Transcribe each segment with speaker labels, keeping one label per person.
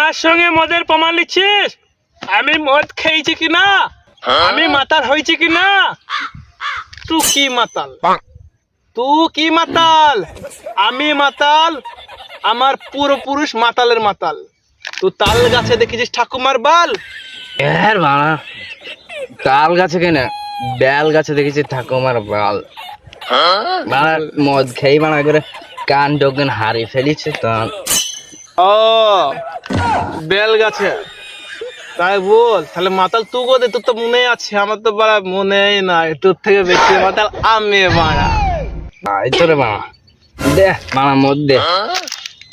Speaker 1: আমার সঙ্গে মদের প্রমাণ লিখছিস? আমি মদ খেয়েছি কিনা, আমি মাতাল হয়েছি কিনা? তুই কি মাতাল? তুই কি মাতাল? আমি মাতাল, আমার পূর্বপুরুষ মাতালের মাতাল। তুই তাল গাছে দেখেছিস ঠাকুমার বাল?
Speaker 2: এর বাড়া, তাল গাছে কেন, বেল গাছে দেখেছি ঠাকুমার বাল। বাড়া মদ খেয়ে বানা করে কান ডোকেন হারিয়ে ফেলিছে তো।
Speaker 1: ও বেল গাছে, তাই বল। তাহলে মাতাল তুই গো দে, তোর তো মনে আছে, আমার তো বাড়া মনেই নাই। তোর থেকে বেশি মাতাল আমি বাড়া।
Speaker 2: এই তো রে বাড়া, দে বাড়া মদ দে।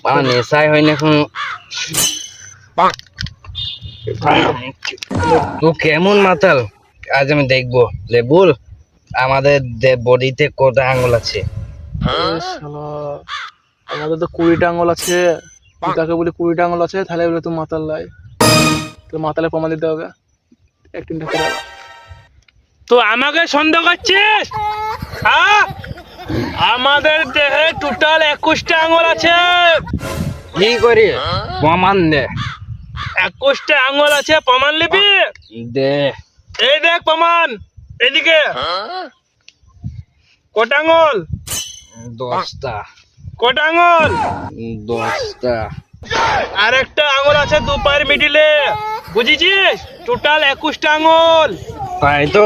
Speaker 2: বাড়া নেশাই হয়নি এখন। তুই কেমন মাতাল আজ আমি দেখবো। লে বল, আমাদের বডিতে কত আঙ্গুল আছে?
Speaker 1: আমাদের তো 20টা আঙুল আছে। তুই তাকে বলি 20টা আঙুল আছে, তাহলে বলে তুই মাতাল লাই। তো মাতালে প্রমাণ দিতে হবে। একদিনটা করে তো আমাকে সন্দেহ করছিস? হ্যাঁ, আমাদের দেহে টোটাল 21টা আঙুল আছে।
Speaker 2: কি করি প্রমাণ দে।
Speaker 1: 21টা আঙুল আছে, প্রমাণ নিবি?
Speaker 2: দে।
Speaker 1: এই দেখ প্রমাণ, এদিকে। কটা আঙুল?
Speaker 2: 10টা।
Speaker 1: কটা আঙুল?
Speaker 2: 10টা।
Speaker 1: আরেকটা আঙুল আছে দু পায়ের মিডিলে, বুঝেছিস? টোটাল 21টা আঙুল।
Speaker 2: তাই তো,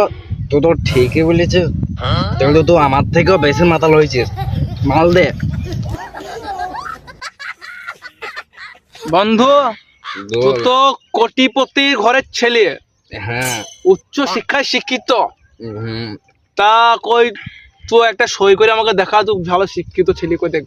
Speaker 2: তুই তো ঠিকই বলেছিস। তাহলে তুই আমার থেকেও বেশি মাতাল হয়েছিস। মাল দে।
Speaker 1: বন্ধু, তুই তো কোটিপতির ঘরের ছেলে,
Speaker 2: হ্যাঁ।
Speaker 1: উচ্চ শিক্ষায় শিক্ষিত।
Speaker 2: হুম।
Speaker 1: তা কই তুই একটা সই করে আমাকে দেখা, তুই ভালো শিক্ষিত ছেলে কই দেখ।